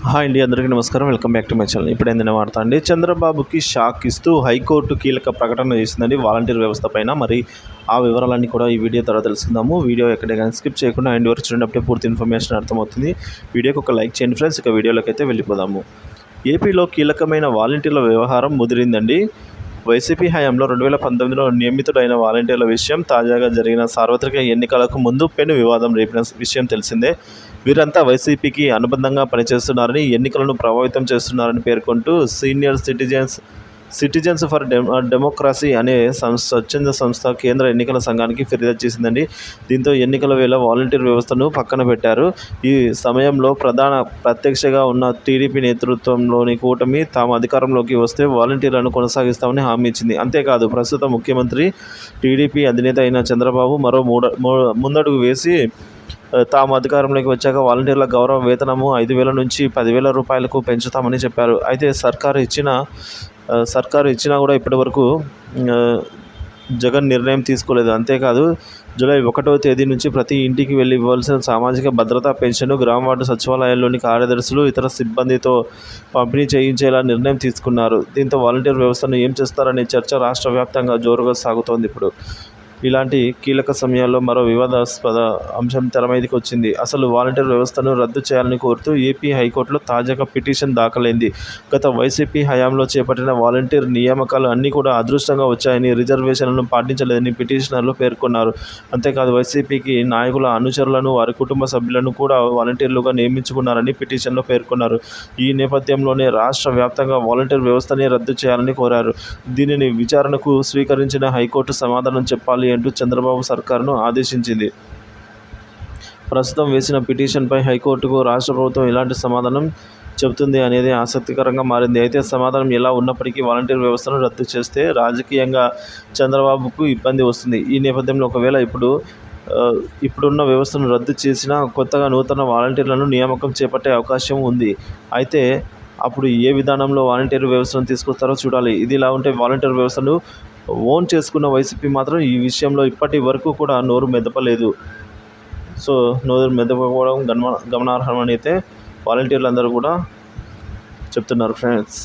Hi అండి, అందరికీ నమస్కారం. Welcome back to my channel. ఇప్పుడు ఏందైనా వార్త అండి, చంద్రబాబుకి షాక్ ఇస్తూ హైకోర్టు కీలక ప్రకటన చేసిందండి వాలంటీర్ వ్యవస్థ పైన. మరి ఆ వివరాలన్నీ కూడా ఈ వీడియో ద్వారా తెలుసుకుందాము. వీడియో ఎక్కడే కానీ స్కిప్ చేయకుండా అండ్ వరకు చూడేటప్పుడే పూర్తి ఇన్ఫర్మేషన్ అర్థమవుతుంది. వీడియోకి ఒక లైక్ చేయండి ఫ్రెండ్స్. ఇక వీడియోలోకి అయితే వెళ్ళిపోదాము. ఏపీలో కీలకమైన వాలంటీర్ల వ్యవహారం ముదిరిందండి. వైసీపీ హయాంలో 2019లో నియమితుడైన వాలంటీర్ల విషయం తాజాగా జరిగిన సార్వత్రిక ఎన్నికలకు ముందు పెను వివాదం రేపిన విషయం తెలిసిందే. వీరంతా వైసీపీకి అనుబంధంగా పనిచేస్తున్నారని, ఎన్నికలను ప్రభావితం చేస్తున్నారని పేర్కొంటూ సీనియర్ సిటిజన్స్ ఫర్ డెమోక్రసీ అనే స్వచ్ఛంద సంస్థ కేంద్ర ఎన్నికల సంఘానికి ఫిర్యాదు చేసిందండి. దీంతో ఎన్నికల వేళ వాలంటీర్ వ్యవస్థను పక్కన పెట్టారు. ఈ సమయంలో ప్రత్యక్షగా ఉన్న టీడీపీ నేతృత్వంలోని కూటమి తాము అధికారంలోకి వస్తే వాలంటీర్లను కొనసాగిస్తామని హామీ ఇచ్చింది. అంతేకాదు, ప్రస్తుత ముఖ్యమంత్రి టీడీపీ అధినేత అయిన చంద్రబాబు మరో ముందడుగు వేసి తాము అధికారంలోకి వచ్చాక వాలంటీర్ల గౌరవ వేతనము 5,000 నుంచి 10,000 రూపాయలకు పెంచుతామని చెప్పారు. అయితే సర్కారు ఇచ్చినా కూడా ఇప్పటివరకు జగన్ నిర్ణయం తీసుకోలేదు. అంతేకాదు, జూలై 1వ తేదీ నుంచి ప్రతి ఇంటికి వెళ్ళి ఇవ్వాల్సిన సామాజిక భద్రతా పెన్షన్ గ్రామ వార్డు సచివాలయాల్లోని కార్యదర్శులు, ఇతర సిబ్బందితో పంపిణీ చేయించేలా నిర్ణయం తీసుకున్నారు. దీంతో వాలంటీర్ వ్యవస్థను ఏం చేస్తారనే చర్చ రాష్ట్ర వ్యాప్తంగా జోరుగా సాగుతోంది. ఇప్పుడు ఇలాంటి కీలక సమయాల్లో మరో వివాదాస్పద అంశం తెరమీదికి వచ్చింది. అసలు వాలంటీర్ వ్యవస్థను రద్దు చేయాలని కోరుతూ ఏపీ హైకోర్టులో తాజాగా పిటిషన్ దాఖలైంది. గత వైసీపీ హయాంలో చేపట్టిన వాలంటీర్ నియామకాలు అన్నీ కూడా అదృష్టంగా వచ్చాయని, రిజర్వేషన్లను పాటించలేదని పిటిషనర్లు పేర్కొన్నారు. అంతేకాదు, వైసీపీకి నాయకుల అనుచరులను, వారి కుటుంబ సభ్యులను కూడా వాలంటీర్లుగా నియమించుకున్నారని పిటిషన్లో పేర్కొన్నారు. ఈ నేపథ్యంలోనే రాష్ట్ర వ్యాప్తంగా వాలంటీర్ వ్యవస్థని రద్దు చేయాలని కోరారు. దీనిని విచారణకు స్వీకరించిన హైకోర్టు సమాధానం చెప్పాలి అంటూ చంద్రబాబు సర్కారును ఆదేశించింది. ప్రస్తుతం వేసిన పిటిషన్పై హైకోర్టుకు రాష్ట్ర ప్రభుత్వం ఎలాంటి సమాధానం చెబుతుంది అనేది ఆసక్తికరంగా మారింది. అయితే సమాధానం ఎలా ఉన్నప్పటికీ వాలంటీర్ వ్యవస్థను రద్దు చేస్తే రాజకీయంగా చంద్రబాబుకు ఇబ్బంది వస్తుంది. ఈ నేపథ్యంలో ఒకవేళ ఇప్పుడున్న వ్యవస్థను రద్దు చేసినా కొత్తగా నూతన వాలంటీర్లను నియామకం చేపట్టే అవకాశం ఉంది. అయితే అప్పుడు ఏ విధానంలో వాలంటీర్ వ్యవస్థను తీసుకొస్తారో చూడాలి. ఇది ఇలా ఉంటే వాలంటీర్ వ్యవస్థను ఓన్ చేసుకున్న వైసీపీ మాత్రం ఈ విషయంలో ఇప్పటి వరకు కూడా నోరు మెదపలేదు. నోరు మెదపకపోవడం గమనార్హమని అయితే వాలంటీర్లు అందరూ కూడా చెప్తున్నారు ఫ్రెండ్స్.